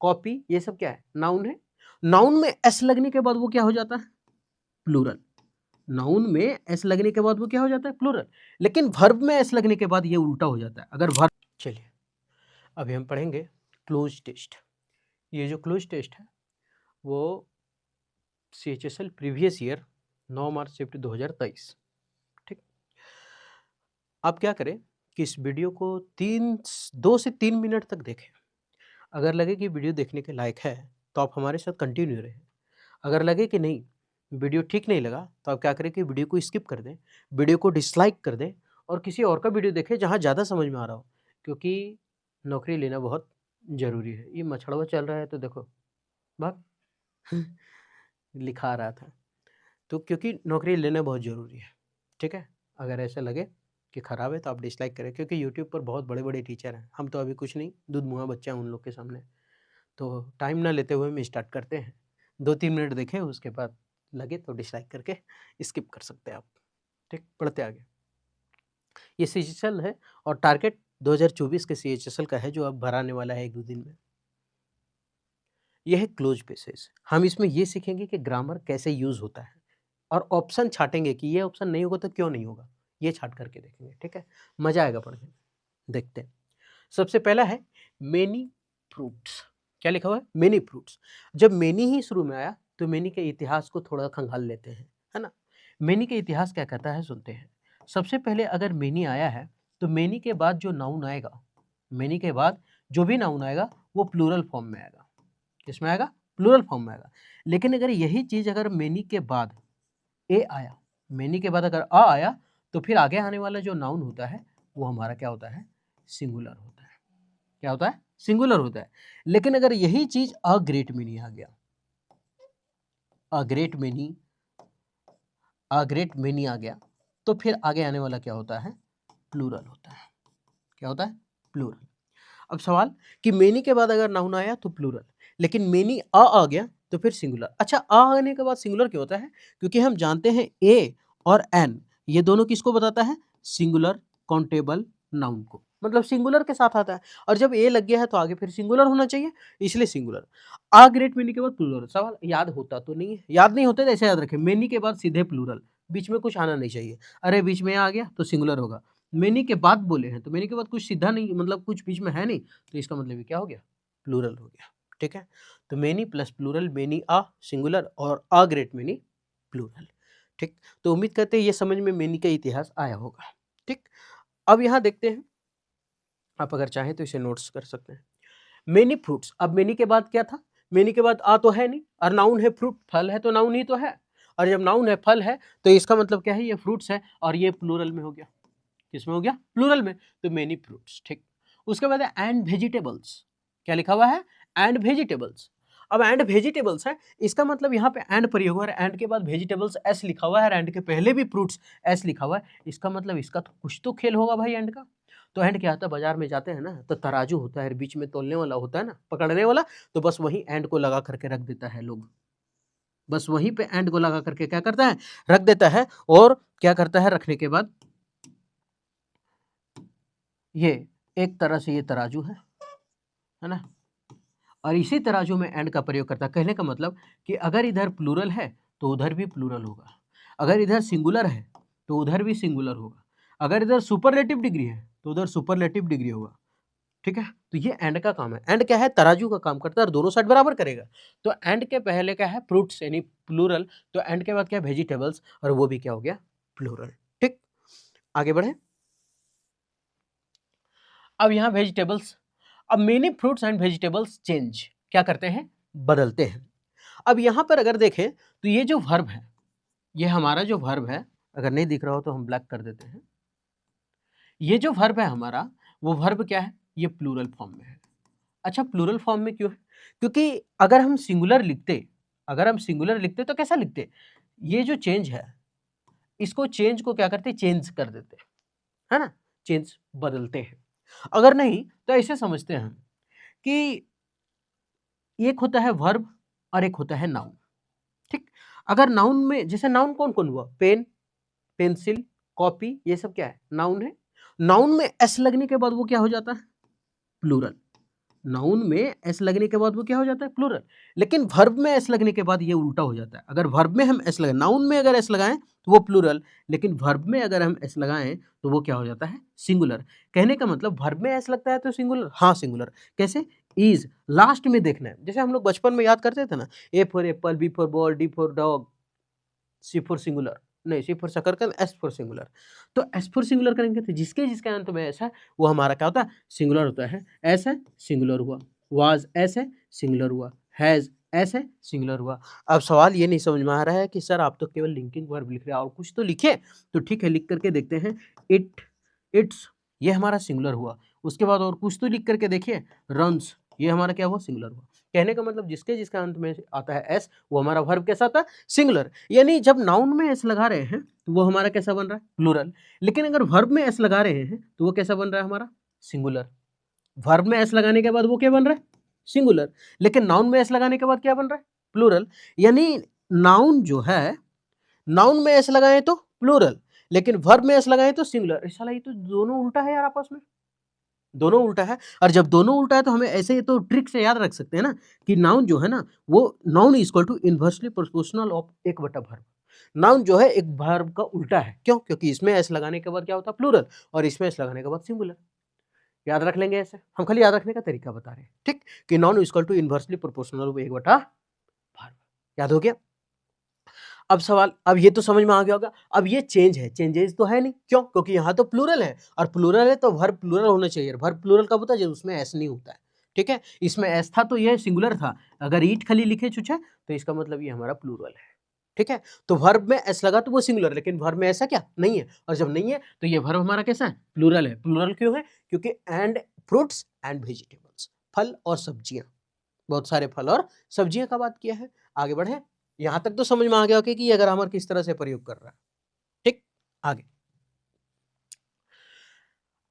Copy, ये सब क्या है? नाउन है। नाउन में एस लगने के बाद वो क्या हो जाता है? प्लूरल। नाउन में एस लगने के बाद वो क्या हो जाता है? प्लूरल। लेकिन वर्ब में एस लगने के बाद ये उल्टा हो जाता है। अगर वर्ब, चलिए अभी हम पढ़ेंगे क्लोज टेस्ट। ये जो क्लोज टेस्ट है वो CHSL previous year 9 March shift 2023। ठीक, आप क्या करें कि इस वीडियो को 2 से 3 मिनट तक देखें। अगर लगे कि वीडियो देखने के लायक है तो आप हमारे साथ कंटिन्यू रहें। अगर लगे कि नहीं, वीडियो ठीक नहीं लगा, तो आप क्या करें कि वीडियो को स्किप कर दें, वीडियो को डिसलाइक कर दें और किसी और का वीडियो देखें जहाँ ज़्यादा समझ में आ रहा हो, क्योंकि नौकरी लेना बहुत ज़रूरी है। ये मछड़वा चल रहा है तो देखो भाग लिखा रहा था, तो क्योंकि नौकरी लेना बहुत ज़रूरी है। ठीक है, अगर ऐसा लगे कि ख़राब है तो आप डिसलाइक करें, क्योंकि यूट्यूब पर बहुत बड़े बड़े टीचर हैं, हम तो अभी कुछ नहीं, दूध मुँहा बच्चा हैं उन लोग के सामने। तो टाइम ना लेते हुए हम स्टार्ट करते हैं। 2-3 मिनट देखें, उसके बाद लगे तो डिसलाइक करके स्किप कर सकते हैं आप। ठीक, पढ़ते आगे। ये CHSL है और टारगेट 2024 के CHSL का है, जो अब भराने वाला है 1-2 दिन में। यह है क्लोज पेसेज। हम इसमें ये सीखेंगे कि ग्रामर कैसे यूज़ होता है और ऑप्शन छाटेंगे कि ये ऑप्शन नहीं होगा तो क्यों नहीं होगा, ये छाट करके देखेंगे। ठीक है, मज़ा आएगा पढ़ने में। देखते हैं। सबसे पहला है मेनी फ्रूट्स। क्या लिखा हुआ है? Many fruits. जब मेनी ही शुरू में आया तो मेनी के इतिहास को थोड़ा खंगाल लेते हैं, है ना। मेनी के इतिहास क्या कहता है, सुनते हैं। सबसे पहले अगर मेनी आया है तो मेनी के बाद जो नाउन आएगा, मेनी के बाद जो भी नाउन आएगा वो प्लूरल फॉर्म में आएगा। किसमें आएगा? प्लूरल फॉर्म में आएगा। लेकिन अगर यही चीज अगर मेनी के बाद ए आया, मेनी के बाद अगर आ आया, तो फिर आगे आने वाला जो नाउन होता है वो हमारा क्या होता है? सिंगुलर होता है। क्या होता है? सिंगुलर होता है। लेकिन अगर यही चीज अ ग्रेट मेनी आ गया, a great many, a great many आ गया, तो फिर आगे आने वाला क्या होता है? प्लूरल होता है। क्या होता है? प्लूरल। अब सवाल कि मेनी के बाद अगर नाउन आया तो प्लूरल, लेकिन मेनी आ गया तो फिर सिंगुलर। अच्छा, आ आने के बाद सिंगुलर क्यों होता है? क्योंकि हम जानते हैं ए और एन ये दोनों किसको बताता है? सिंगुलर काउंटेबल नाउन को, मतलब सिंगुलर के साथ आता है। और जब ए लग गया है तो आगे फिर सिंगुलर होना चाहिए, इसलिए सिंगुलर। आ ग्रेट मेनी के बाद प्लूरल। सवाल याद होता तो नहीं है, याद नहीं होता तो ऐसे याद रखें, मेनी के बाद सीधे प्लूरल, बीच में कुछ आना नहीं चाहिए। अरे बीच में आ गया तो सिंगुलर होगा, मेनी के बाद बोले हैं तो मेनी के बाद कुछ सीधा नहीं, मतलब कुछ बीच में है नहीं, तो इसका मतलब ये क्या हो गया? प्लूरल हो गया। ठीक है, तो मेनी प्लस प्लूरल, मेनी आ सिंगुलर और आ ग्रेट मेनी प्लूरल। ठीक, तो उम्मीद करते हैं ये समझ में मेनी का इतिहास आया होगा। ठीक, अब यहाँ देखते हैं, आप अगर चाहें तो इसे नोट्स कर सकते हैं। Many fruits. अब मेनी के बाद क्या था? मेनी के बाद आ तो है नहीं, और नाउन है फ्रूट, फल है तो नाउन ही तो है। और जब नाउन है फल है तो इसका मतलब क्या है? ये फ्रूट्स है, और ये प्लूरल में हो गया। किसमें हो गया? प्लूरल में, तो मेनी फ्रूट्स। ठीक, उसके बाद है एंड वेजिटेबल्स। क्या लिखा हुआ है? And vegetables. अब एंड वेजिटेबल्स है, इसका मतलब यहाँ पे एंड प्रयोग है, एंड के बाद वेजिटेबल्स एस लिखा हुआ है, एंड के पहले भी फ्रूट्स एस लिखा हुआ है, इसका मतलब इसका तो कुछ तो खेल होगा भाई एंड का। तो एंड क्या होता है? बाजार में जाते हैं ना तो तराजू होता है, बीच में तोलने वाला होता है ना, पकड़ने वाला, तो बस वही एंड को लगा करके रख देता है लोग, बस वहीं पे एंड को लगा करके क्या करता है? रख देता है। और क्या करता है रखने के बाद? ये एक तरह से ये तराजू है ना, और इसी तराजू में एंड का प्रयोग करता है। कहने का मतलब कि अगर इधर प्लूरल है तो उधर भी प्लूरल होगा, अगर इधर सिंगुलर है तो उधर भी सिंगुलर होगा, अगर इधर सुपरलेटिव डिग्री है तो उधर सुपरलेटिव डिग्री होगा। ठीक है, तो ये एंड का काम है। एंड क्या है? तराजू का काम करता है और दोनों साइड बराबर करेगा। तो एंड के पहले क्या है? फ्रूट्स यानी प्लूरल, तो एंड के बाद क्या? वेजिटेबल्स, और वो भी क्या हो गया? प्लूरल। ठीक, आगे बढ़े। अब यहाँ वेजिटेबल्स, अब many fruits and vegetables change, क्या करते हैं? बदलते हैं। अब यहाँ पर अगर देखें तो ये जो वर्ब है, ये हमारा जो वर्ब है, अगर नहीं दिख रहा हो तो हम ब्लैक कर देते हैं। ये जो वर्ब है हमारा, वो वर्ब क्या है? ये प्लूरल फॉर्म में है। अच्छा, प्लूरल फॉर्म में क्यों है? क्योंकि अगर हम सिंगुलर लिखते, अगर हम सिंगुलर लिखते तो कैसा लिखते? ये जो चेंज है, इसको चेंज को क्या करते? चेंज कर देते, है ना, चेंज बदलते हैं। अगर नहीं तो ऐसे समझते हैं हम कि एक होता है वर्ब और एक होता है नाउन। ठीक, अगर नाउन में, जैसे नाउन कौन कौन हुआ? पेन, पेंसिल, कॉपी, ये सब क्या है? नाउन है। नाउन में एस लगने के बाद वो क्या हो जाता है? प्लूरल। नाउन में एस लगने के बाद वो क्या हो जाता है, प्लूरल। लेकिन वर्ब में एस लगने के बाद ये उल्टा हो जाता है। अगर वर्ब में हम एस लगाएं, नाउन में अगर एस लगाएं तो वो प्लूरल, लेकिन वर्ब में अगर हम एस लगाएं तो वो क्या हो जाता है, सिंगुलर। कहने का मतलब वर्ब में एस लगता है तो सिंगुलर, हाँ सिंगुलर। कैसे, इज लास्ट में देखना है। जैसे हम लोग बचपन में याद करते थे ना, A for apple, B for ball, D for dog, C for singular, नहीं सी फॉर शकरकंद, एस फॉर सिंगुलर। तो एस फॉर सिंगुलर करेंगे तो जिसके जिसके अंत में एस है वो हमारा क्या होता है, सिंगुलर होता है। एस है सिंगुलर हुआ, वाज एस है सिंगुलर हुआ, हैज एस है सिंगुलर हुआ। अब सवाल ये नहीं समझ में आ रहा है कि सर आप तो केवल लिंकिंग वर्ब लिख रहे हैं और कुछ तो लिखे, तो ठीक है लिख करके देखते हैं। इट, इट्स, ये हमारा सिंगुलर हुआ। उसके बाद और कुछ तो लिख करके देखिए, रन्स, ये हमारा क्या हुआ, सिंगुलर हुआ। कहने का मतलब जिसके जिसका अंत में आता है एस वो हमारा वर्ब कैसा आता है, सिंगुलर। यानी जब नाउन में एस लगा रहे हैं तो वो हमारा कैसा बन रहा है, प्लूरल। लेकिन अगर वर्ब में एस लगा रहे हैं तो वो कैसा बन रहा है हमारा, सिंगुलर। वर्ब में एस लगाने के बाद वो क्या बन रहा है, सिंगुलर। लेकिन नाउन में एस लगाने के बाद क्या बन रहा है, प्लूरल। यानी नाउन जो है, नाउन में एस लगाए तो प्लूरल, लेकिन वर्ब में एस लगाए तो सिंगुलर। साला ये तो दोनों उल्टा है यार आपस में, दोनों उल्टा है। और जब दोनों उल्टा है तो हमें ऐसे तो ट्रिक से याद रख सकते हैं ना कि नाउन जो है ना वो noun is equal to inversely proportional of एक बटा वर्ब। नाउन जो है एक वर्ब का उल्टा है। क्यों, क्योंकि इसमें एस लगाने के बाद क्या होता है, प्लूरल, और इसमें एस लगाने के बाद सिंगुलर। याद रख लेंगे ऐसे, हम खाली याद रखने का तरीका बता रहे हैं, ठीक। कि noun is equal to inversely proportional of एक बटा वर्ब। याद हो गया। अब सवाल, अब ये तो समझ में आ गया होगा। अब ये चेंज है, चेंजेस तो है नहीं। क्यों, क्योंकि यहाँ तो प्लूरल है, और प्लूरल है तो वर्ब प्लूरल होना चाहिए। वर्ब प्लूरल कब होता है, जब उसमें एस नहीं होता है। ठीक है, इसमें एस था तो ये सिंगुलर था। अगर ईट खाली लिखे छुछे तो इसका मतलब ये हमारा प्लूरल है। ठीक है, तो वर्ब में एस लगा तो वो सिंगुलर, लेकिन वर्ब में ऐसा क्या नहीं है। और जब नहीं है तो ये वर्ब हमारा कैसा है, प्लूरल है। प्लूरल क्यों है, क्योंकि एंड फ्रूट्स एंड वेजिटेबल्स, फल और सब्जियां, बहुत सारे फल और सब्जियां का बात किया है। आगे बढ़े, यहां तक तो समझ में आ गया कि ये ग्रामर किस तरह से प्रयोग कर रहा है। ठीक, आगे,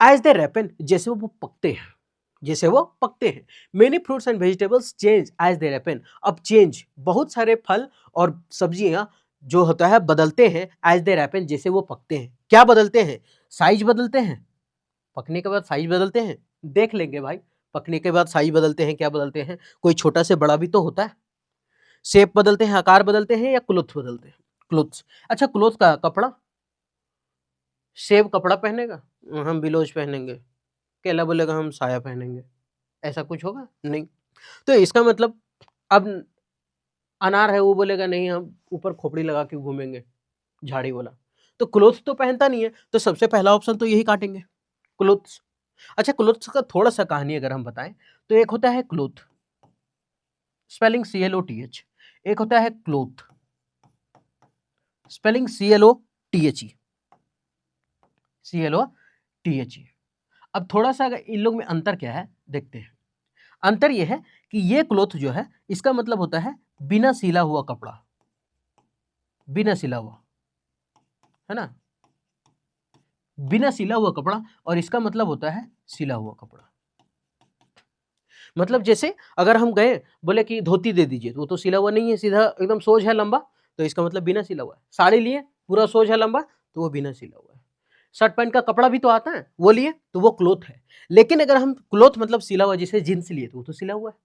एज दे रैपन, जैसे वो पकते हैं, जैसे वो पकते हैं। Many fruits and vegetables change as they ripen. अब चेंज, बहुत सारे फल और सब्जियां जो होता है बदलते हैं, एज दे रैपन, जैसे वो पकते हैं। क्या बदलते हैं, साइज बदलते हैं। पकने के बाद साइज बदलते हैं, देख लेंगे भाई। पकने के बाद साइज बदलते हैं, क्या बदलते हैं, कोई छोटा से बड़ा भी तो होता है। शेप बदलते हैं, आकार बदलते हैं, या क्लोथ बदलते हैं, क्लोथ्स। अच्छा, क्लोथ का कपड़ा, शेप कपड़ा पहनेगा, हम ब्लाउज पहनेंगे। केला बोलेगा हम साया पहनेंगे। ऐसा कुछ होगा नहीं। तो इसका मतलब, अब अनार है वो बोलेगा नहीं हम ऊपर खोपड़ी लगा के घूमेंगे, झाड़ी वाला। तो क्लोथ तो पहनता नहीं है, तो सबसे पहला ऑप्शन तो यही काटेंगे, क्लोथ्स। अच्छा, क्लोथ्स का थोड़ा सा कहानी अगर हम बताएं तो एक होता है क्लोथ, स्पेलिंग CLOTH। एक होता है क्लोथ, स्पेलिंग CLOTHE, CLOTHE। अब थोड़ा सा अगर इन लोग में अंतर क्या है देखते हैं। अंतर यह है कि ये क्लोथ जो है इसका मतलब होता है बिना सिला हुआ कपड़ा, बिना सिला हुआ, है ना, बिना सिला हुआ कपड़ा। और इसका मतलब होता है सिला हुआ कपड़ा। मतलब जैसे अगर हम गए बोले कि धोती दे दीजिए, तो वो तो सिला हुआ नहीं है, सीधा एकदम सोज है लंबा, तो इसका मतलब बिना सिला हुआ है। साड़ी लिए पूरा सोज है लंबा, तो वो बिना सिला हुआ है। शर्ट पैंट का कपड़ा भी तो आता है, वो लिए तो वो क्लोथ है। लेकिन अगर हम क्लोथ मतलब सिला हुआ, जैसे जींस लिए तो वो तो सिला हुआ है,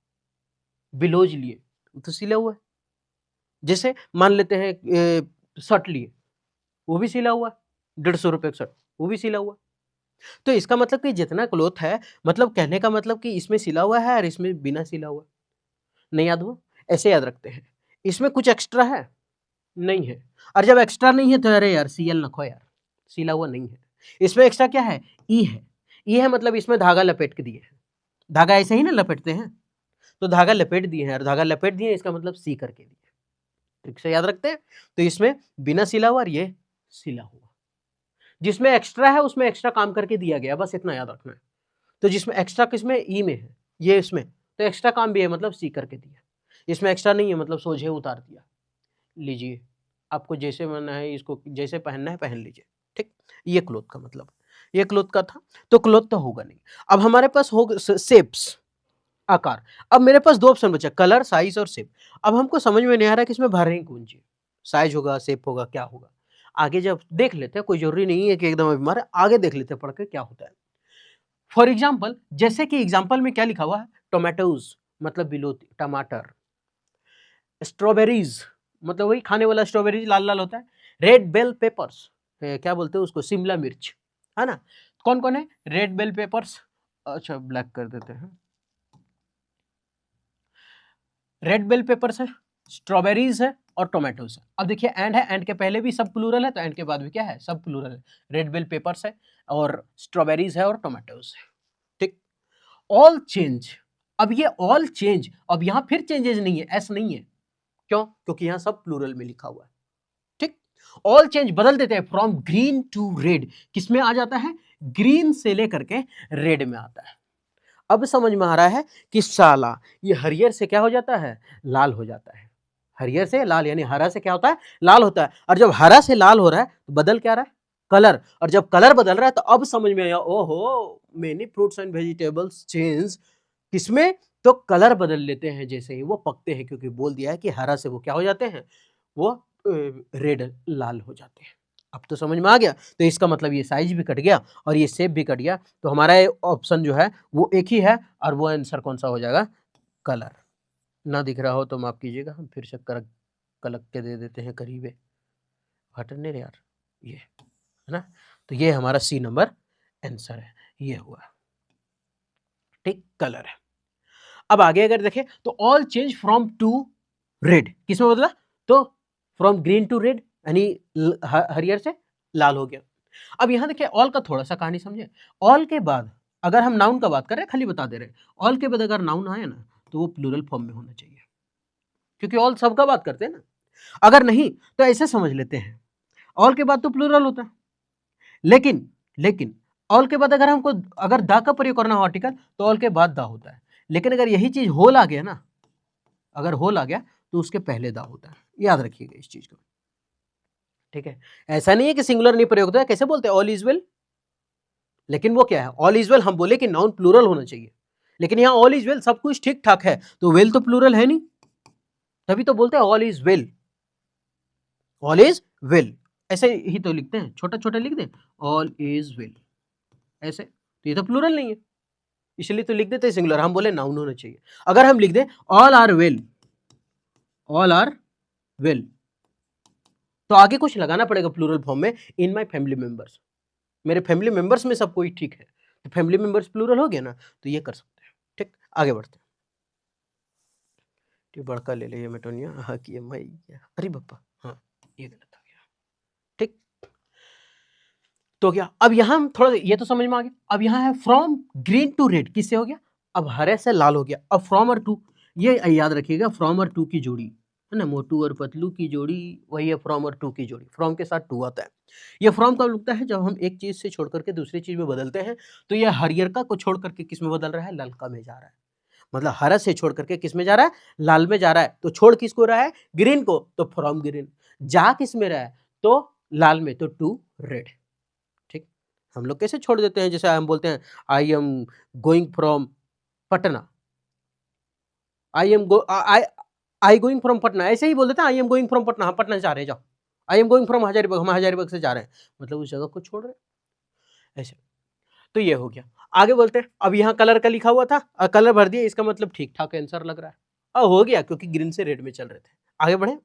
ब्लाउज लिए वो तो सिला हुआ है। जैसे मान लेते हैं शर्ट लिए, वो भी सिला हुआ है, 150 रुपये का शर्ट, वो भी सिला हुआ। तो इसका मतलब कि जितना क्लोथ है, मतलब कहने का मतलब कि इसमें सिला हुआ है और इसमें बिना सिला हुआ। नहीं याद हुआ, ऐसे याद रखते हैं। इसमें कुछ एक्स्ट्रा है नहीं है, और जब एक्स्ट्रा नहीं है तो अरे यार CL नखो यार, सिला हुआ नहीं है। इसमें एक्स्ट्रा क्या है, ई है। ई है मतलब इसमें धागा लपेट के दिए हैं। धागा ऐसे ही ना लपेटते हैं, तो धागा लपेट दिए हैं, और धागा लपेट दिए इसका मतलब सी करके दिए। ठीक से याद रखते हैं। तो इसमें बिना सिला हुआ और ये सिला हुआ। जिसमें एक्स्ट्रा है उसमें एक्स्ट्रा काम करके दिया गया, बस इतना याद रखना है। तो जिसमें एक्स्ट्रा किसमें, ई में है, ये इसमें तो एक्स्ट्रा काम भी है, मतलब सी करके दिया। इसमें एक्स्ट्रा नहीं है, मतलब सोझे उतार दिया। लीजिए, आपको जैसे बनना है, इसको जैसे पहनना है पहन लीजिए। ठीक, ये क्लोथ का मतलब, ये क्लोथ का था। तो क्लोथ तो होगा नहीं। अब हमारे पास हो शेप्स, आकार। अब मेरे पास दो ऑप्शन बचा, कलर, साइज और शेप। अब हमको समझ में नहीं आ रहा कि इसमें भरें कौन सी, साइज होगा, शेप होगा, क्या होगा। आगे जब देख लेते हैं, कोई जरूरी नहीं है कि एकदम अभी हमारे आगे देख लेते हैं पढ़ के क्या होता है। फॉर एग्जाम्पल, जैसे कि एग्जाम्पल में क्या लिखा हुआ है, टोमेटोज मतलब बिलोती टमाटर, स्ट्रॉबेरीज मतलब वही खाने वाला स्ट्रॉबेरीज लाल लाल होता है, रेड बेल पेपर्स क्या बोलते हैं उसको, शिमला मिर्च, है ना। कौन कौन है रेड बेल पेपर्स, अच्छा ब्लैक कर देते हैं, रेड बेल पेपर्स है, स्ट्रॉबेरीज है और टोमेटोज है। अब देखिए एंड है, एंड के पहले भी सब प्लूरल है तो एंड के बाद भी क्या है, सब प्लूरल है, रेड बेल पेपर्स है और स्ट्रॉबेरीज है और टोमेटोज है, ठीक। ऑल चेंज, अब ये ऑल चेंज, अब यहां फिर चेंजेस नहीं है, एस नहीं है, क्यों, क्योंकि यहां सब प्लूरल में लिखा हुआ है, ठीक। ऑल चेंज बदल देते हैं फ्रॉम ग्रीन टू रेड, किसमें आ जाता है, ग्रीन से लेकर के रेड में आता है। अब समझ में आ रहा है कि साला ये हरियर से क्या हो जाता है, लाल हो जाता है, हरियर से लाल, यानी हरा से क्या होता है, लाल होता है। और जब हरा से लाल हो रहा है तो बदल क्या रहा है, कलर, और जब कलर बदल रहा है तो अब समझ में आया, ओहो many fruits and vegetables change, किसमें, तो कलर बदल लेते हैं जैसे ही वो पकते हैं, क्योंकि बोल दिया है कि हरा से वो क्या हो जाते हैं, वो रेड लाल हो जाते हैं। अब तो समझ में आ गया, तो इसका मतलब ये साइज भी कट गया और ये शेप भी कट गया, तो हमारा ऑप्शन जो है वो एक ही है, और वो आंसर कौन सा हो जाएगा, कलर। ना दिख रहा हो तो माफ कीजिएगा, हम फिर से कलक के दे देते हैं करीबे, हटने रे यार, ये है ना। तो ये हमारा सी नंबर आंसर है, ये हुआ, ठीक, कलर है। अब आगे अगर देखें तो all change from to red, किसमें बदला, तो फ्रॉम ग्रीन टू रेड, यानी हरियर से लाल हो गया। अब यहां देखिए ऑल का थोड़ा सा कहानी समझे, ऑल के बाद अगर हम नाउन का बात कर रहे हैं, खाली बता दे रहे हैं, ऑल के बाद अगर नाउन आए ना तो वो प्लूरल फॉर्म में होना चाहिए, क्योंकि ऑल सबका बात करते हैं ना। अगर नहीं तो ऐसे समझ लेते हैं, ऑल के बाद तो प्लूरल होता है, लेकिन लेकिन ऑल के बाद अगर हमको अगर दा का प्रयोग करना हो आर्टिकल तो ऑल के बाद दा होता है, लेकिन अगर यही चीज होल आ गया ना, अगर होल आ गया तो उसके पहले दा होता है, याद रखिएगा इस चीज को, ठीक है। ऐसा नहीं है कि सिंगुलर नहीं प्रयोग होता है, कैसे बोलते हैं ऑल इज वेल, लेकिन वो क्या है, ऑल इज वेल हम बोले कि नाउन प्लूरल होना चाहिए, लेकिन यहाँ ऑल इज वेल सब कुछ ठीक ठाक है, तो वेल तो प्लूरल है नहीं, तभी तो बोलते हैं all is well, all is well, ऐसे ही तो लिखते हैं, छोटा छोटा लिख दें, ऑल इज वेल, ऐसे, तो ये तो प्लूरल नहीं है, इसलिए तो लिख देते हैं सिंगुलर, हम बोले नाउन होना चाहिए। अगर हम लिख दें all are well, all are well, तो आगे कुछ लगाना पड़ेगा प्लूरल फॉर्म में, इन माय फैमिली मेंबर्स, मेरे फैमिली मेंबर्स में सब कोई ठीक है, तो फैमिली मेंबर्स प्लूरल हो गया ना, तो ये कर सकते हैं, ठीक। आगे बढ़ते हैं, ठीक, बड़का ले ले ये मेटोनिया, हाँ कि मैया, अरे बप्पा, हाँ ये गलत हो गया, ठीक। तो क्या, अब यहां हम थोड़ा ये तो समझ में आ गया, अब यहां है फ्रॉम ग्रीन टू रेड, किससे हो गया, अब हरे से लाल हो गया। अब फ्रॉम और टू, ये याद रखिएगा, फ्रॉम और टू की जोड़ी है ना, मोटू और पतलू की जोड़ी, वही है फ्रॉम और टू की जोड़ी, फ्रॉम के साथ टू आता है। ये फ्रॉम कब लगता है, जब हम एक चीज से छोड़ करके दूसरी चीज में बदलते हैं, तो ये हरियरका को छोड़ करके किस में बदल रहा है, ललका में जा रहा है, मतलब हरा से छोड़ करके किस में जा रहा है, लाल में जा रहा है, तो छोड़ किसको रहा है, ग्रीन को, तो फ्रॉम ग्रीन, जा किस में रहा है, तो लाल में, तो टू रेड, ठीक। हम लोग कैसे छोड़ देते हैं, जैसे हम बोलते हैं I am going from Patna, I am go I going from Patna, ऐसे ही बोल देते हैं I am going from Patna, हम पटना से जा रहे हैं, जाओ, I am going from Hazaribagh, हम हजारीबाग से जा रहे हैं, मतलब उस जगह को छोड़ रहे हैं, ऐसे। तो ये हो गया। आगे बोलते हैं, अब यहाँ कलर का लिखा हुआ था और कलर भर दिया, इसका मतलब ठीक ठाक आंसर लग रहा है, अब हो गया, क्योंकि ग्रीन से रेड में चल रहे थे। आगे बढ़े,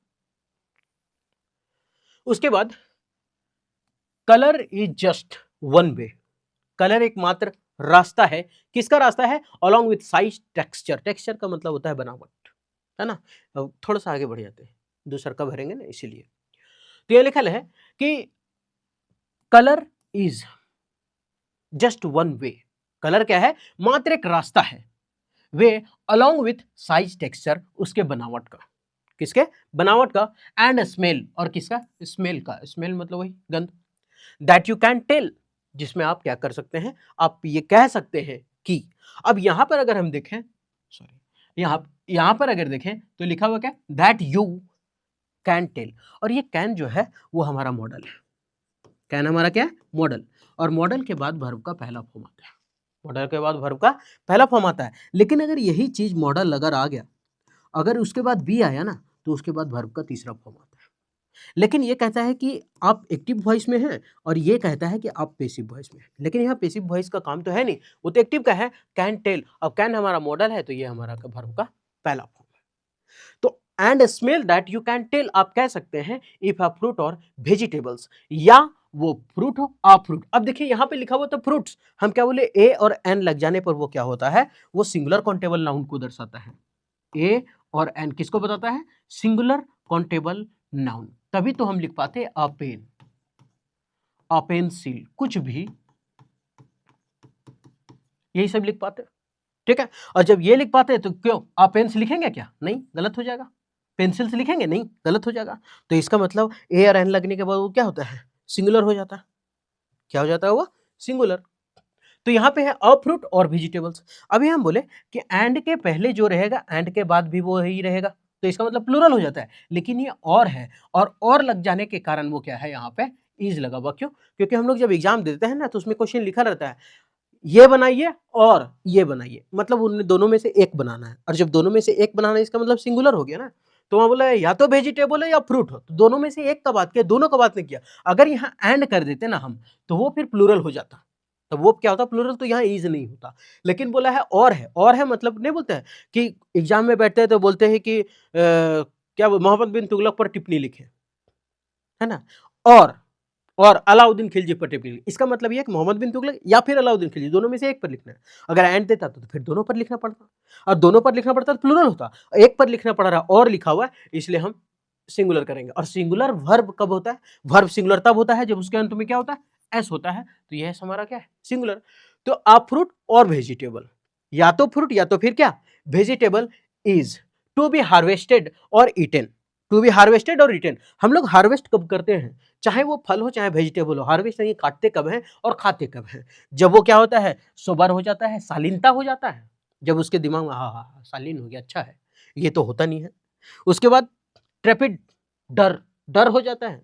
उसके बाद colour is just one way, colour एकमात्र रास्ता है, किसका रास्ता है, along with size texture, texture का मतलब होता है बनावट, है ना। अब थोड़ा सा आगे बढ़ जाते हैं, दूसरा का भरेंगे ना इसीलिए, तो ये लिखा है कि colour is just one way, colour क्या है, मात्र एक रास्ता है, वे अलॉन्ग विथ साइज टेक्सचर, उसके बनावट का, किसके बनावट का, एंड स्मेल, और किसका, स्मेल का, स्मेल मतलब वही गंध, दैट यू कैन टेल, जिसमें आप क्या कर सकते हैं, आप ये कह सकते हैं कि। अब यहां पर अगर हम देखें, सॉरी, यहां पर अगर देखें तो लिखा हुआ क्या, दैट यू कैन टेल, और ये कैन जो है वो हमारा मॉडल है, कैन हमारा क्या है, मॉडल, और मॉडल के बाद वर्ब का पहला फॉर्म आता है, मॉडल के बाद वर्ब का पहला फॉर्म आता है, लेकिन अगर यही चीज मॉडल अगर आ गया, अगर उसके बाद बी आया ना, तो उसके बाद वर्ब का तीसरा फॉर्म आता है, लेकिन ये कहता है कि आप एक्टिव वॉइस में हैं और ये कहता है कि आप पैसिव वॉइस में हैं। लेकिन यहाँ पैसिव वॉइस का काम तो है नहीं, वो तो एक्टिव का है, कैन टेल। अब कैन हमारा मॉडल है तो ये हमारा वर्ब का पहला फॉर्म है। तो and smell that you can tell आप कह सकते हैं इफ अ फ्रूट और वेजिटेबल्स, या वो फ्रूट हो आ फ्रूट। अब देखिए यहाँ पे लिखा हुआ तो फ्रूट्स, हम क्या बोले ए और एन लग जाने पर वो क्या होता है, वो सिंगुलर काउंटेबल नाउन को दर्शाता है। ए और एन किसको बताता है, सिंगुलर काउंटेबल नाउन। तभी तो हम लिख पाते अ पेन, अ पेंसिल, कुछ भी, यही सब लिख पाते, ठीक है। और जब ये लिख पाते हैं तो क्यों आ पेन्स लिखेंगे क्या, नहीं, गलत हो जाएगा। पेंसिल्स लिखेंगे, नहीं, गलत हो जाएगा। तो इसका मतलब ए और एन लगने के बाद वो क्या होता है, सिंगुलर हो जाता है। क्या हो जाता है वो, सिंगुलर। तो यहाँ पे है अ फ्रूट और वेजिटेबल्स। अभी हम बोले कि एंड के पहले जो रहेगा एंड के बाद भी वो ही रहेगा, तो इसका मतलब प्लूरल हो जाता है। लेकिन ये और है, और लग जाने के कारण वो क्या है, यहाँ पे इज लगा हुआ। क्यों, क्योंकि हम लोग जब एग्जाम देते हैं ना तो उसमें क्वेश्चन लिखा रहता है ये बनाइए और ये बनाइए, मतलब उन दोनों में से एक बनाना है। और जब दोनों में से एक बनाना है इसका मतलब सिंगुलर हो गया ना। तो वहां बोला या तो वेजिटेबल है या फ्रूट हो, तो दोनों में से एक का बात किया, दोनों का बात नहीं किया। अगर यहाँ एंड कर देते ना हम तो वो फिर प्लूरल हो जाता, तो वो क्या होता प्लूरल, तो यहाँ इज नहीं होता। लेकिन बोला है और है मतलब नहीं बोलते हैं कि एग्जाम में बैठते हैं तो बोलते हैं कि क्या मोहम्मद बिन तुगलक पर टिप्पणी लिखे, है ना, और अलाउद्दीन खिलजी पर टिप्पणी लिखी। इसका मतलब ये है कि मोहम्मद बिन तुगलक या फिर अलाउद्दीन खिलजी, दोनों में से एक पर लिखना है। अगर एंड देता तो फिर दोनों पर लिखना पड़ता, और दोनों पर लिखना पड़ता तो प्लूरल होता। एक पर लिखना पड़ रहा और लिखा हुआ है, इसलिए हम सिंगुलर करेंगे। और सिंगुलर वर्ब कब होता है, वर्ब सिंगुलर तब होता है जब उसके अंत में क्या होता है, एस होता है। तो यह हमारा क्या है, सिंगुलर। तो आ फ्रूट और वेजिटेबल, या तो फ्रूट या तो फिर क्या, vegetable is to be harvested और ईटेन। टू बी हार्वेस्टेड और ईटेन, हम लोग हार्वेस्ट कब करते हैं, चाहे वो फल हो चाहे वेजिटेबल हो। हार्वेस्ट नहीं, काटते कब हैं और खाते कब हैं, जब वो क्या होता है, सोबर हो जाता है, शालीनता हो जाता है। जब उसके दिमाग में हाँ हाँ शालीन हो गया, अच्छा है, ये तो होता नहीं है। उसके बाद ट्रेपिड, डर, डर हो जाता है।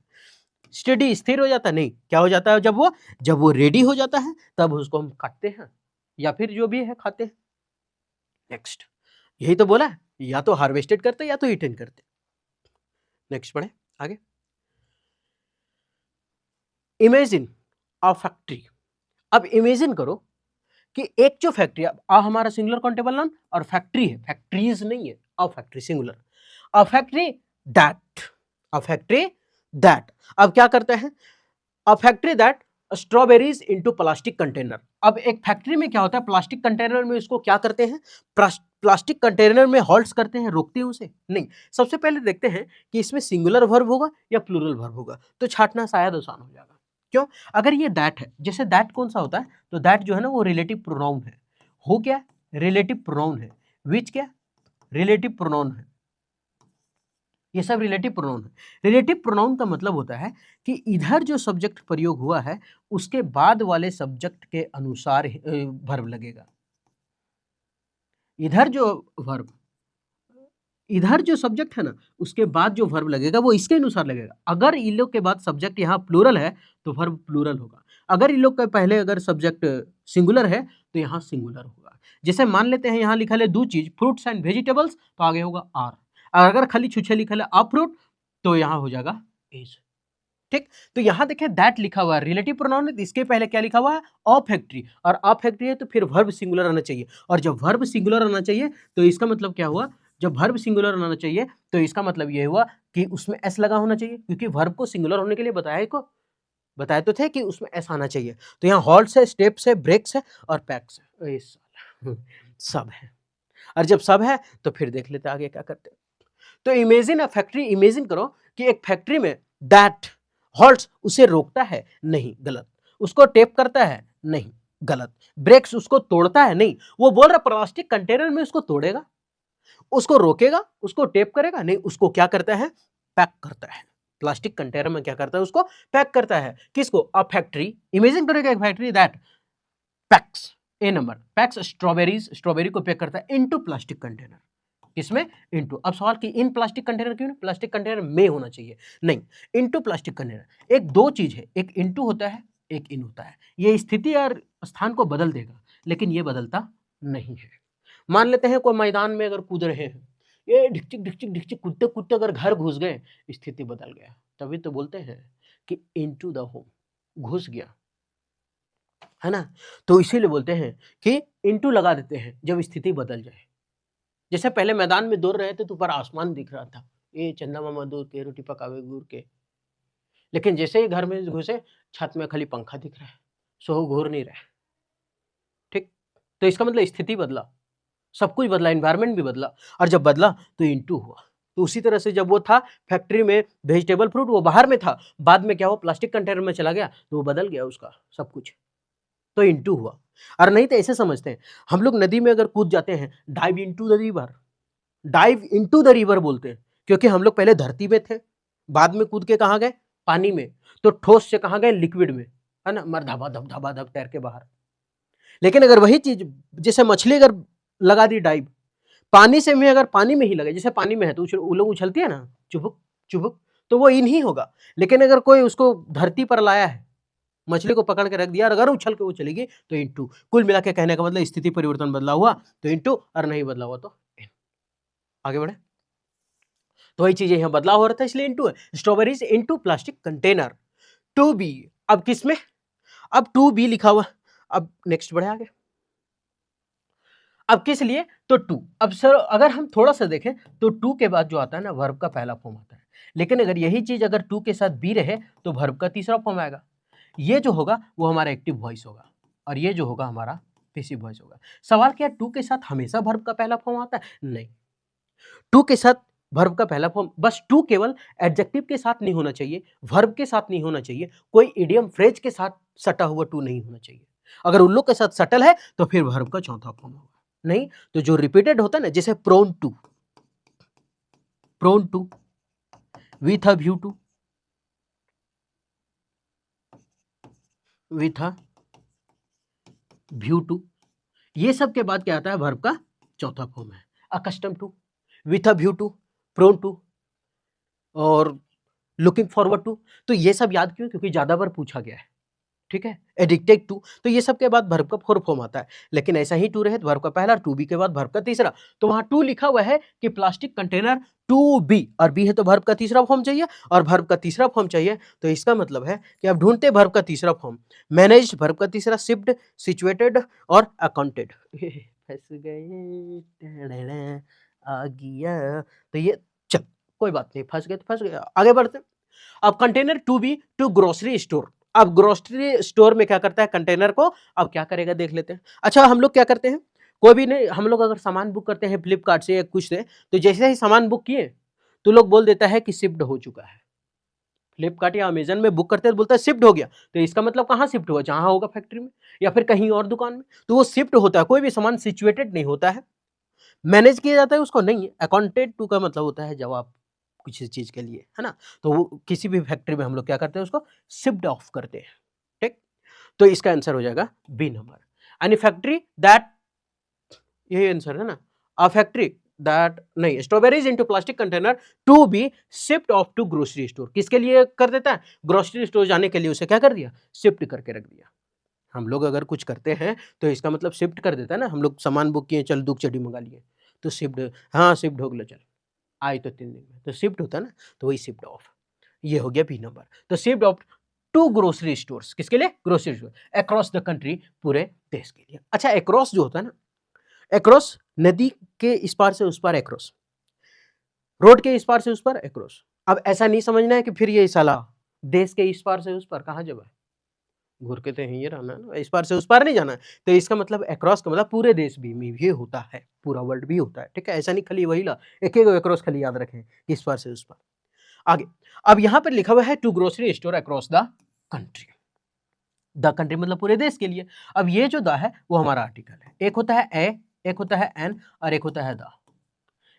स्टेडी, स्थिर हो जाता है, नहीं, क्या हो जाता है, जब वो रेडी हो जाता है तब उसको हम काटते हैं या फिर जो भी है खाते हैं। नेक्स्ट, यही तो बोला है, या तो हार्वेस्टेड करते या तो ईटन करते। नेक्स्ट पढ़े आगे। Imagine a factory. अब इमेजिन करो कि एक जो फैक्ट्री, आ हमारा सिंगुलर काउंटेबल नाउन और फैक्ट्री है, फैक्ट्रीज नहीं है, a factory singular. A factory that, a factory that, अब क्या करते हैं, अ factory that strawberries into plastic container. अब एक फैक्ट्री में क्या होता है, प्लास्टिक कंटेनर में इसको क्या करते हैं, प्लास्टिक कंटेनर में हॉल्ट्स करते हैं, रोकते हैं उसे, नहीं। सबसे पहले देखते हैं कि इसमें सिंगुलर वर्ब होगा या प्लूरल वर्ब होगा, तो छांटना शायद आसान हो जाएगा। क्यों, अगर ये दैट है, जैसे दैट कौन सा होता है, तो दैट जो है ना वो रिलेटिव प्रोनाउन है। हो क्या, रिलेटिव प्रोनाउन है। विच क्या, रिलेटिव प्रोनाउन है। ये सब रिलेटिव प्रोनाउन है। रिलेटिव प्रोनाउन का मतलब होता है कि इधर जो सब्जेक्ट प्रयोग हुआ है उसके बाद वाले सब्जेक्ट के अनुसार वर्ब लगेगा। इधर जो वर्ब, इधर जो सब्जेक्ट है ना उसके बाद जो वर्ब लगेगा वो इसके अनुसार लगेगा। अगर इन लोग के बाद सब्जेक्ट यहाँ प्लूरल है तो वर्ब प्लूरल होगा। अगर इन लोग के पहले अगर सब्जेक्ट सिंगुलर है तो यहाँ सिंगुलर होगा। जैसे मान लेते हैं यहाँ लिखा है दो चीज, फ्रूट्स एंड वेजिटेबल्स, तो आगे होगा आर। और अगर खाली छुछे लिखा है अ फ्रूट तो यहाँ हो जाएगा इज। ठीक, तो यहाँ देखिए दैट लिखा हुआ है रिलेटिव प्रोनाउन, इसके पहले क्या लिखा हुआ है, अ फैक्ट्री, और अ फैक्ट्री है तो फिर वर्ब सिंगुलर आना चाहिए। और जब वर्ब सिंगुलर आना चाहिए तो इसका मतलब क्या हुआ, जब वर्ब सिंगुलर आना चाहिए तो इसका मतलब ये हुआ कि उसमें एस लगा होना चाहिए, क्योंकि वर्ब को सिंगुलर होने के लिए बताया तो थे कि उसमें एस आना चाहिए। तो यहाँ हॉल्ट्स है, स्टेप्स है, ब्रेक्स है और पैक्स है, ये सब है। और जब सब है तो फिर देख लेते आगे क्या करते हैं। तो इमेजिन अ फैक्ट्री, इमेजिन करो कि एक फैक्ट्री में दैट हॉल्ट्स उसे रोकता है, नहीं, गलत। उसको टेप करता है, नहीं, गलत। ब्रेक्स उसको तोड़ता है, नहीं। वो बोल रहा प्लास्टिक कंटेनर में उसको तोड़ेगा, उसको रोकेगा, उसको टेप करेगा, नहीं, उसको क्या करता है, पैक करता है। प्लास्टिक कंटेनर में क्या करता है, उसको पैक करता है। किसको, अ फैक्ट्री, इमेजिन करेगा एक factory that PACS, A number, PACS strawberries, strawberry को पैक करता है इनटू प्लास्टिक कंटेनर। किसमें, इनटू। अब सवाल कि इन प्लास्टिक कंटेनर क्यों नहीं, प्लास्टिक कंटेनर में होना चाहिए, नहीं, इनटू प्लास्टिक कंटेनर। एक दो चीज है, एक इनटू होता है, एक इन होता है। ये स्थिति और स्थान को बदल देगा लेकिन ये बदलता नहीं है। मान लेते हैं कोई मैदान में अगर कूद रहे हैं ये ढिकचिक ढिकचिक ढिकचिक कूदते कूदते अगर घर घुस गए, स्थिति बदल गया। तभी तो बोलते हैं कि इनटू द होम, घुस गया, है ना? तो इसीलिए बोलते हैं कि इनटू लगा देते हैं जब स्थिति बदल जाए। जैसे पहले मैदान में दौड़ रहे थे तो ऊपर आसमान दिख रहा था, ये चंदा मामा दूर के, रोटी पकावे गुड़ के। लेकिन जैसे ही घर में घुसे, छत में खाली पंखा दिख रहा है, सो घूर नहीं रहा है। ठीक? तो इसका मतलब स्थिति बदला, सब कुछ बदला, एनवायरनमेंट भी बदला, और जब बदला तो इनटू हुआ। तो उसी तरह से जब वो था फैक्ट्री में वेजिटेबल फ्रूट, वो बाहर में था, बाद में क्या हुआ, प्लास्टिक कंटेनर में चला गया, तो वो बदल गया उसका सब कुछ, तो इनटू हुआ। और नहीं तो ऐसे समझते हैं हम लोग, नदी में अगर कूद जाते हैं, dive into the river, dive into the river बोलते हैं, क्योंकि हम लोग पहले धरती में थे, बाद में कूद के कहाँ गए, पानी में। तो ठोस से कहाँ गए, लिक्विड में, है ना, मर धबा धब धबा धब तैर के बाहर। लेकिन अगर वही चीज, जैसे मछली अगर लगा दी डाइव, पानी से में अगर पानी में ही लगे, जैसे पानी में है तो वो लोग उछलती है ना, चुबुक चुबुक, तो वो इन ही होगा। लेकिन अगर कोई उसको धरती पर लाया है, मछली को पकड़ के रख दिया, और अगर उछल के वो चलेगी तो इनटू। कुल मिला के कहने का मतलब स्थिति परिवर्तन बदला हुआ तो इनटू, और नहीं बदला हुआ तो इन। आगे बढ़े, तो वही चीजें यहाँ बदलाव हो रहा था, इसलिए इनटू है। Strawberries into plastic container, to be. अब किसमें, अब टू बी लिखा हुआ। अब नेक्स्ट बढ़े आगे, अब किस लिए, तो टू। अब सर अगर हम थोड़ा सा देखें तो टू के बाद जो आता है ना, वर्ब का पहला फॉर्म आता है। लेकिन अगर यही चीज अगर टू के साथ बी रहे तो वर्ब का तीसरा फॉर्म आएगा। ये जो होगा वो हमारा एक्टिव वॉइस होगा, और ये जो होगा हमारा पैसिव वॉइस होगा। सवाल क्या, टू के साथ हमेशा वर्ब का पहला फॉर्म आता है? नहीं, टू के साथ वर्ब का पहला फॉर्म, बस टू केवल एडजेक्टिव के साथ नहीं होना चाहिए, वर्ब के साथ नहीं होना चाहिए, कोई इडियम फ्रेज के साथ सटा हुआ टू नहीं होना चाहिए। अगर उन लोग के साथ सटल है तो फिर वर्ब का चौथा फॉर्म होगा। नहीं तो जो रिपीटेड होता है ना, जैसे prone to, prone to, with a view to, with a view to, ये सब के बाद क्या आता है, वर्ब का चौथा फॉर्म है। Accustom to, with a view to, prone to, और लुकिंग फॉरवर्ड टू। तो ये सब याद क्यों, क्योंकि ज्यादा बार पूछा गया है। ठीक है, एडिक्टेड टू, तो ये सब के बाद वर्ब का फोर फॉर्म आता है। लेकिन ऐसा ही टू रहे तो वर्ब का पहला, टू बी के बाद वर्ब का तीसरा। तो वहां टू लिखा हुआ है कि प्लास्टिक कंटेनर टू बी, और बी है तो वर्ब का तीसरा फॉर्म चाहिए, और वर्ब का तीसरा फॉर्म चाहिए तो इसका मतलब है कि आप ढूंढते वर्ब का तीसरा फॉर्म। मैनेज वर्ब का तीसरा, शिफ्ट, सिचुएटेड और अकाउंटेड। फंस गए, आ गया, तो ये चल कोई बात नहीं, फंस गए तो फंस गए, आगे बढ़ते। अब container to be to grocery store. अब ग्रोसरी स्टोर में क्या करता है कंटेनर को, अब क्या करेगा देख लेते हैं। अच्छा हम लोग क्या करते हैं, कोई भी नहीं, हम लोग अगर सामान बुक करते हैं फ्लिपकार्ट से या कुछ से, तो जैसे ही सामान बुक किए तो लोग बोल देता है कि शिफ्ट हो चुका है। फ्लिपकार्ट या अमेजन में बुक करते हैं तो बोलता है शिफ्ट हो गया, तो इसका मतलब कहाँ शिफ्ट हुआ, जहां होगा फैक्ट्री में या फिर कहीं और दुकान में, तो वो शिफ्ट होता है। कोई भी सामान सिचुएटेड नहीं होता है, मैनेज किया जाता है उसको नहीं। अकाउंटेड टू का मतलब होता है जब आप कुछ चीज के लिए, है ना, तो वो किसी भी फैक्ट्री में हम लोग क्या करते हैं, उसको शिफ्ट ऑफ करते हैं। ठीक, तो इसका आंसर हो जाएगा B number. Any factory that, यही आंसर है ना, अ फैक्ट्री दैट, नहीं, strawberries into plastic container to be shift off to grocery store, किसके लिए कर देता है, ग्रोसरी स्टोर जाने के लिए उसे क्या कर दिया, शिफ्ट करके रख दिया। हम लोग अगर कुछ करते हैं तो इसका मतलब शिफ्ट कर देता है ना, हम लोग सामान बुक किए, चल दूध चड्डी मंगा लिए, तो शिफ्ट, हाँ शिफ्ट हो गया, चल आई तो 3 दिन में, तो शिफ्ट होता है ना, तो वही शिफ्ट ऑफ। ये हो गया बी नंबर। तो shift off to grocery stores, किसके लिए, grocery store across the country, पूरे देश के लिए। अच्छा अक्रॉस जो होता है ना, अक्रॉस नदी के इस पार से उस पार अक्रॉस, रोड के इस पार से उस पार अक्रॉस। अब ऐसा नहीं समझना है कि फिर ये साला देश के इस पार से उस पार कहाँ जब है, घूर के तो यहीं रहना है ना, इस पार से उस पार नहीं जाना है। तो इसका मतलब अक्रॉस का मतलब पूरे देश भी में ये होता है, पूरा वर्ल्ड भी होता है। ठीक है, ऐसा नहीं खाली वही ला एक एक अक्रॉस खाली याद रखें, इस पार से उस पार। आगे, अब यहां पर लिखा हुआ है to grocery store across the country, the country मतलब पूरे देश के लिए। अब ये जो द है वो हमारा आर्टिकल है, एक होता है ए, एक होता है एन, और एक होता है द।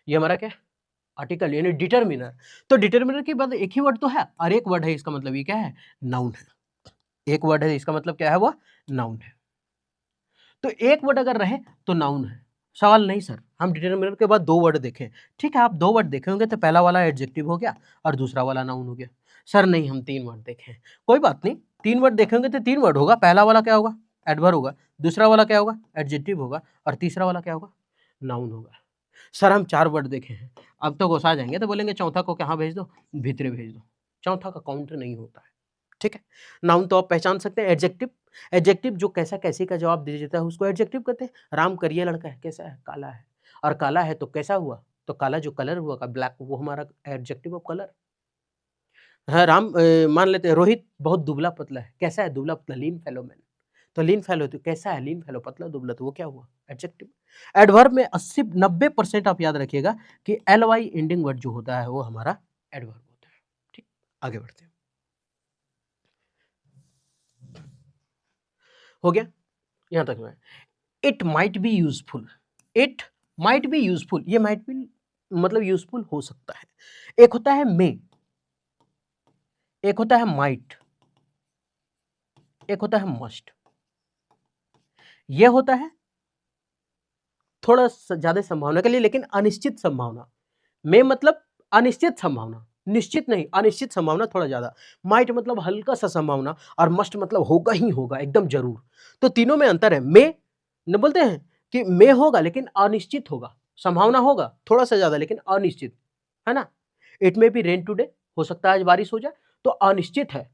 ये हमारा क्या, आर्टिकल यानी डिटर्मिनर। तो डिटर्मिनर के बाद एक ही वर्ड तो है और एक वर्ड है, इसका मतलब ये क्या है, नाउन है। एक वर्ड है, इसका मतलब क्या है, वो नाउन है। तो एक वर्ड अगर रहे तो नाउन है। सवाल नहीं सर, हम डिटर्मिनर के बाद दो वर्ड देखें। ठीक है, आप दो वर्ड देखे होंगे, तो पहला वाला एडजेक्टिव हो गया और दूसरा वाला नाउन हो गया। सर नहीं, हम तीन वर्ड देखे। कोई बात नहीं, तीन वर्ड देखेंगे तो तीन वर्ड होगा। पहला वाला क्या होगा, एडवर्ब होगा, दूसरा वाला क्या होगा, एडजेक्टिव होगा, और तीसरा वाला क्या होगा, नाउन होगा। सर हम चार वर्ड देखे हैं, अब तो गुस्सा जाएंगे तो बोलेंगे चौथा को कहाँ भेज दो, भीतरे भेज दो, चौथा का काउंट नहीं होता है। ठीक है, नाउन तो आप पहचान सकते हैं। एडजेक्टिव, एडजेक्टिव जो कैसा कैसी का जवाब दे देता है उसको एडजेक्टिव कहते हैं। राम करिया लड़का है, कैसा है, काला है, और काला है तो कैसा हुआ, तो काला जो कलर हुआ का ब्लैक, वो हमारा एडजेक्टिव ऑफ कलर। हाँ, मान लेते हैं रोहित बहुत दुबला पतला है, कैसा है, दुबला पतला, लीन फेलो मैन, तो लीन फेलो तो कैसा है, लीन फेलो, पतला दुबला, तो वो क्या हुआ, एडजेक्टिव। एडवर्ब में 80-90% आप याद रखिएगा कि एल वाई एंडिंग वर्ड जो होता है वो हमारा एडवर्ब होता है। ठीक, आगे बढ़ते हैं। हो गया यहां तक में। It might be useful, it might be useful, ये माइट बी मतलब यूजफुल हो सकता है। एक होता है मे, एक होता है माइट, एक होता है मस्ट। ये होता है थोड़ा ज्यादा संभावना के लिए, लेकिन अनिश्चित संभावना। में मतलब अनिश्चित संभावना, निश्चित नहीं, अनिश्चित संभावना थोड़ा ज्यादा। माइट मतलब हल्का सा संभावना, और मस्ट मतलब होगा ही होगा, एकदम जरूर। तो तीनों में अंतर है। में न बोलते हैं कि में होगा लेकिन अनिश्चित होगा, संभावना होगा थोड़ा सा ज्यादा लेकिन अनिश्चित, है ना। इट में भी रेन टुडे, हो सकता है आज बारिश हो जाए, तो अनिश्चित है,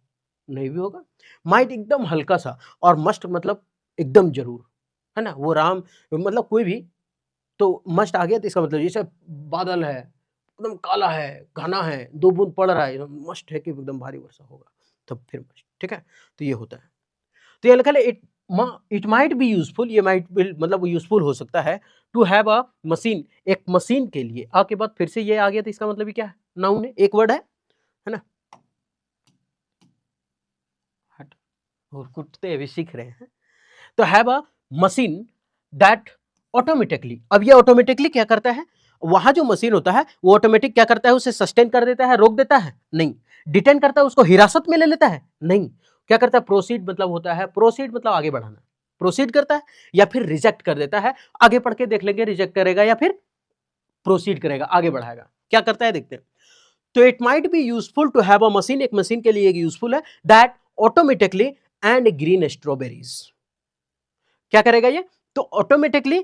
नहीं भी होगा। माइट एकदम हल्का सा, और मस्ट मतलब एकदम जरूर, है ना। वो राम मतलब कोई भी, तो मस्ट आ गया तो इसका मतलब जैसे बादल है, एकदम काला है, घना है, 2 बूंद पड़ रहा है, मस्ट है कि एकदम भारी वर्षा होगा, तब फिर मस्ट। ठीक है, तो ये होता है। तो ये लिखा है इट माइट बी यूजफुल, ये माइट बी मतलब यूजफुल हो सकता है, टू हैव अ मशीन, एक मशीन के लिए। आ के बाद फिर से ये आ गया तो इसका मतलब क्या है, नाउन है, एक वर्ड है ना। हट, और कुत्ते अभी सीख रहे हैं। तो have a machine that automatically, अब ये ऑटोमेटिकली क्या करता है, वहां जो मशीन होता है वो ऑटोमेटिक क्या करता है, उसे सस्टेन कर देता है, रोक देता है, नहीं। डिटेन करता है, उसको हिरासत में ले लेता है, नहीं। क्या करता है, प्रोसीड मतलब होता है, प्रोसीड मतलब आगे बढ़ाना, प्रोसीड करता है, या फिर रिजेक्ट कर देता है। आगे पढ़ के देख लेंगे, रिजेक्ट करेगा या फिर प्रोसीड करेगा, आगे बढ़ाएगा, क्या करता है देखते हैं। तो it might be useful to have a machine, एक मशीन के लिए यूजफुल है, that automatically and green strawberries, क्या करेगा ये, तो automatically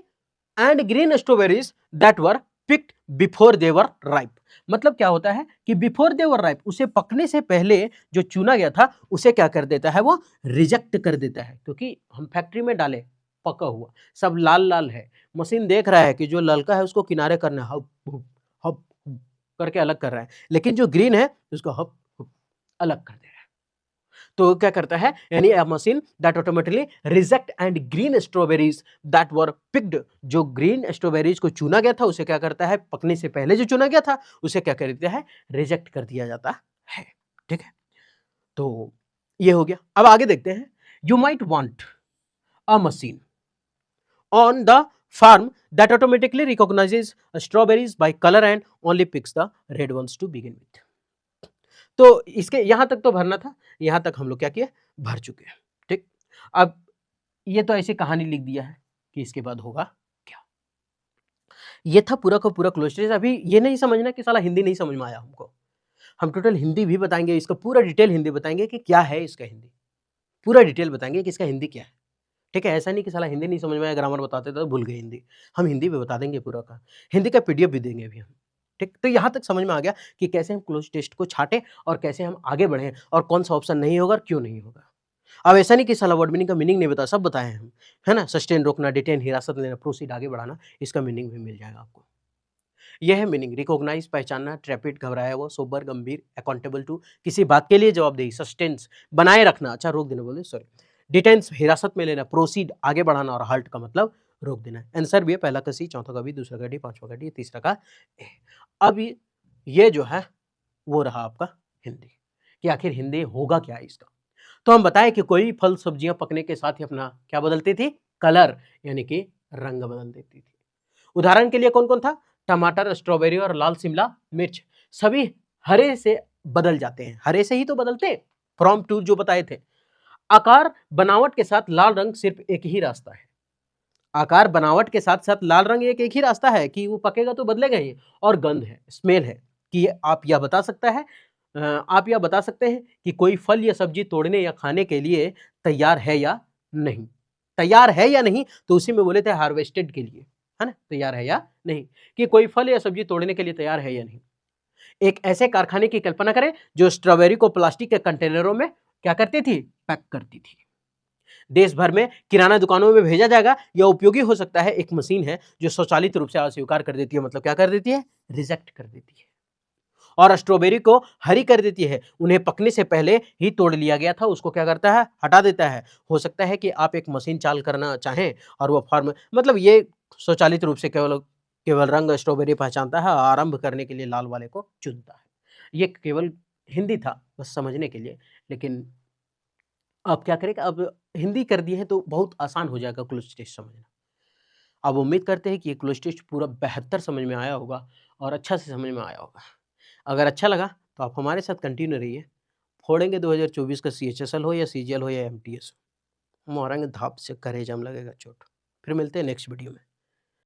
and green strawberries that were picked before they were ripe. मतलब क्या होता है कि बिफोर दे वर राइप, उसे पकने से पहले जो चुना गया था उसे क्या कर देता है, वो रिजेक्ट कर देता है, क्योंकि हम फैक्ट्री में डाले पका हुआ, सब लाल लाल है, मशीन देख रहा है कि जो ललका है उसको किनारे करना, हप हुप हप हुप करके अलग कर रहा है, लेकिन जो ग्रीन है उसको हप हुप अलग कर दे रहा है। तो क्या करता है, यानी अ machine that automatically reject and green strawberries that were picked, जो ग्रीन स्ट्रॉबेरीज को चुना गया था उसे क्या करता है, पकने से पहले जो चुना गया था उसे क्या कर दिया है, रिजेक्ट कर दिया जाता है। ठीक है, तो ये हो गया। अब आगे देखते हैं, you might want a machine on the farm that automatically recognizes strawberries by color and only picks the red ones to begin with। तो इसके यहां तक तो भरना था, यहां तक हम लोग क्या किए, भर चुके हैं। ठीक, अब ये तो ऐसी कहानी लिख दिया है कि इसके बाद होगा क्या। ये था पूरा का पूरा क्लोज टेस्ट। अभी ये नहीं समझना कि साला हिंदी नहीं समझ में आया हमको, हम टोटल हिंदी भी बताएंगे, इसका पूरा डिटेल हिंदी बताएंगे कि क्या है इसका हिंदी, पूरा डिटेल बताएंगे कि इसका हिंदी क्या है। ठीक है, ऐसा नहीं कि साला हिंदी नहीं समझ में आया, ग्रामर बताते तो भूल गए हिंदी, हम हिंदी भी बता देंगे पूरा का, हिंदी का पीडीएफ भी देंगे अभी हम। ठीक, तो यहाँ तक समझ में आ गया कि कैसे हम क्लोज टेस्ट को छाटें और कैसे हम आगे बढ़ें, और कौन सा ऑप्शन नहीं होगा और क्यों नहीं होगा। अब ऐसा नहीं कि साला वर्ड मीनिंग का मीनिंग नहीं बता, सब बताए हैं हम, है ना। सस्टेन रोकना, डिटेन हिरासत लेना, प्रोसीड आगे बढ़ाना, इसका मीनिंग भी मिल जाएगा आपको। यह है मीनिंग, रिकॉग्नाइज पहचानना, ट्रैपिड घबराया हुआ, सोबर गंभीर, अकाउंटेबल टू किसी बात के लिए जवाबदेही, सस्टेंस बनाए रखना, अच्छा रोक देना बोले सॉरी, डिटेंस हिरासत में लेना, प्रोसीड आगे बढ़ाना, और हल्ट का मतलब रोक देना। आंसर भी है, पहला का सी, चौथा का बी, दूसरा का डी, पांचवा का डी, तीसरा का ए। अब ये जो है वो रहा आपका हिंदी, कि आखिर हिंदी होगा क्या इसका। तो हम बताएं कि कोई फल सब्जियां पकने के साथ ही अपना क्या बदलती थी, कलर, यानी कि रंग बदल देती थी। उदाहरण के लिए कौन कौन था, टमाटर, स्ट्रॉबेरी और लाल शिमला मिर्च, सभी हरे से बदल जाते हैं, हरे से ही तो बदलते हैं, फ्रॉम टू जो बताए थे। आकार बनावट के साथ लाल रंग सिर्फ एक ही रास्ता है, आकार बनावट के साथ साथ लाल रंग एक ही रास्ता है कि वो पकेगा तो बदलेगा ही। और गंध है, स्मेल है, कि आप यह बता सकता है, आप यह बता सकते हैं कि कोई फल या सब्जी तोड़ने या खाने के लिए तैयार है या नहीं, तैयार है या नहीं, तो उसी में बोले थे हार्वेस्टेड के लिए, है ना? तैयार है या नहीं, कि कोई फल या सब्जी तोड़ने के लिए तैयार है या नहीं। एक ऐसे कारखाने की कल्पना करें जो स्ट्रॉबेरी को प्लास्टिक के कंटेनरों में क्या करती थी? पैक करती थी। देश भर में किराना दुकानों में भेजा जाएगा। यह उपयोगी हो सकता है। एक मशीन है जो स्वचालित रूप से अस्वीकार कर देती है, मतलब क्या कर देती है? रिजेक्ट कर देती है, और स्ट्रॉबेरी को हरी कर देती है। उन्हें पकने से पहले ही तोड़ लिया गया था, उसको क्या करता है? हटा देता है। हो सकता है कि आप एक मशीन चाल करना चाहें और वो फॉर्म, मतलब ये स्वचालित रूप से केवल केवल रंग स्ट्रॉबेरी पहचानता है और आरंभ करने के लिए लाल वाले को चुनता है। ये केवल हिंदी था, बस समझने के लिए। लेकिन अब क्या करें कि अब हिंदी कर दिए हैं तो बहुत आसान हो जाएगा क्लोज टेस्ट समझना। अब उम्मीद करते हैं कि ये क्लोज टेस्ट पूरा बेहतर समझ में आया होगा और अच्छा से समझ में आया होगा। अगर अच्छा लगा तो आप हमारे साथ कंटिन्यू रहिए। फोड़ेंगे 2024 का सीएचएसएल हो या सीजीएल हो या एमटीएस हो, मारेंगे धाप से, करेजाम लगेगा चोट। फिर मिलते हैं नेक्स्ट वीडियो में।